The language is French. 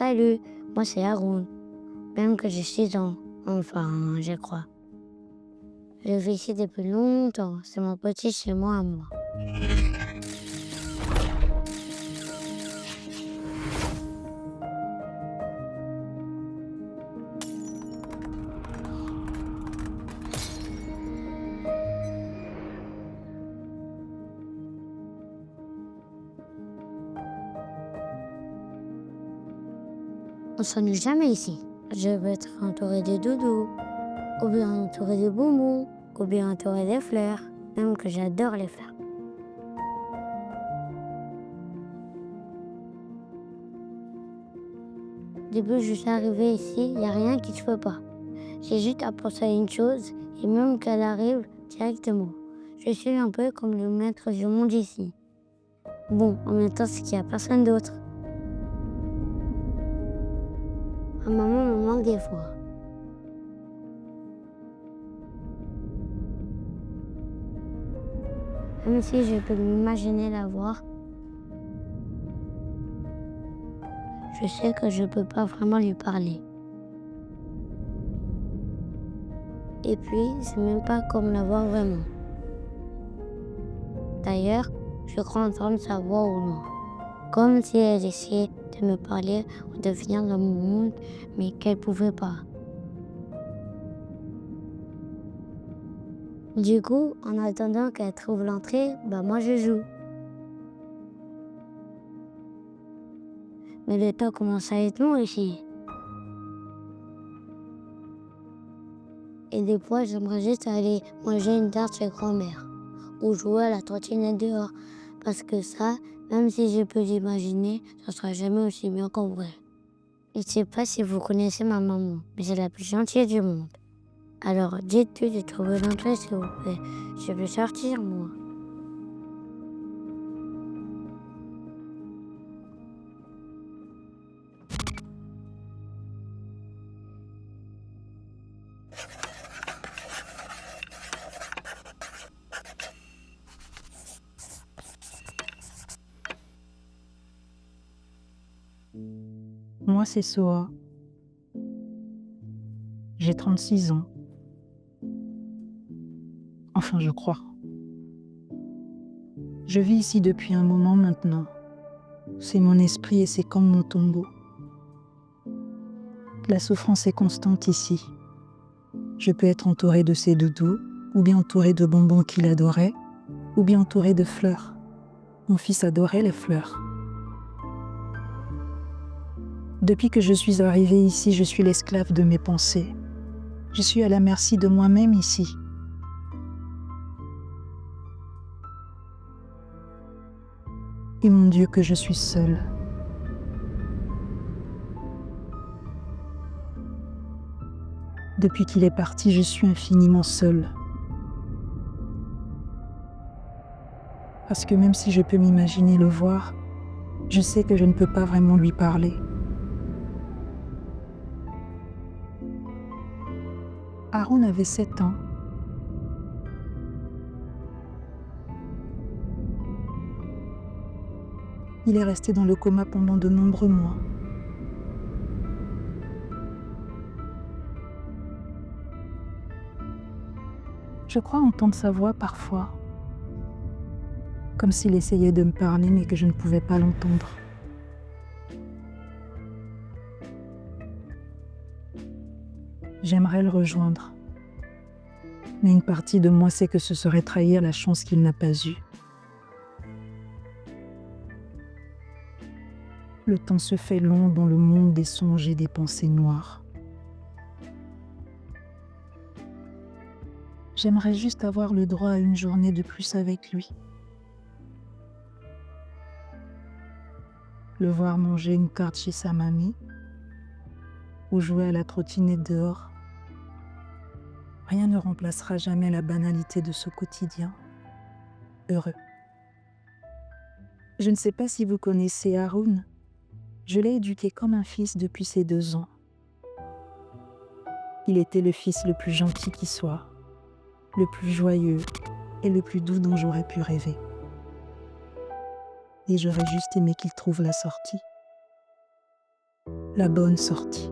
Salut, moi c'est Haroun, même que j'ai 6 ans. Enfin, je crois. Je vis ici depuis longtemps, c'est mon petit chez moi à moi. On s'ennuie jamais ici. Je veux être entouré de doudous, ou bien entouré de bonbons, ou bien entouré de fleurs, même que j'adore les fleurs. Depuis que je suis arrivée ici, il n'y a rien qui se fait pas. J'ai juste à penser à une chose, et même qu'elle arrive directement. Je suis un peu comme le maître du monde ici. Bon, en même temps, c'est qu'il n'y a personne d'autre. Ma maman me manque des fois. Même si je peux m'imaginer la voir, je sais que je peux pas vraiment lui parler. Et puis, c'est même pas comme la voir vraiment. D'ailleurs, je crois entendre sa voix au loin. Comme si elle essayait de me parler ou de venir dans mon monde, mais qu'elle pouvait pas. Du coup, en attendant qu'elle trouve l'entrée, moi je joue. Mais le temps commence à être long ici. Et des fois, j'aimerais juste aller manger une tarte chez grand-mère ou jouer à la trottinette dehors. Parce que ça, même si je peux l'imaginer, ça sera jamais aussi bien qu'en vrai. Je ne sais pas si vous connaissez ma maman, mais c'est la plus gentille du monde. Alors dites-lui de trouver l'entrée, s'il vous plaît. Je veux sortir, moi. Moi, c'est Soa. J'ai 36 ans. Enfin, je crois. Je vis ici depuis un moment maintenant. C'est mon esprit et c'est comme mon tombeau. La souffrance est constante ici. Je peux être entourée de ses doudous, ou bien entourée de bonbons qu'il adorait, ou bien entourée de fleurs. Mon fils adorait les fleurs. Depuis que je suis arrivée ici, je suis l'esclave de mes pensées. Je suis à la merci de moi-même ici. Et mon Dieu, que je suis seule. Depuis qu'il est parti, je suis infiniment seule. Parce que même si je peux m'imaginer le voir, je sais que je ne peux pas vraiment lui parler. Haroun avait 7 ans. Il est resté dans le coma pendant de nombreux mois. Je crois entendre sa voix parfois, comme s'il essayait de me parler mais que je ne pouvais pas l'entendre. J'aimerais le rejoindre, mais une partie de moi sait que ce serait trahir la chance qu'il n'a pas eue. Le temps se fait long dans le monde des songes et des pensées noires. J'aimerais juste avoir le droit à une journée de plus avec lui. Le voir manger une tarte chez sa mamie ou jouer à la trottinette dehors. Rien ne remplacera jamais la banalité de ce quotidien heureux. Je ne sais pas si vous connaissez Haroun. Je l'ai éduqué comme un fils depuis ses 2 ans. Il était le fils le plus gentil qui soit, le plus joyeux et le plus doux dont j'aurais pu rêver. Et j'aurais juste aimé qu'il trouve la sortie. la bonne sortie.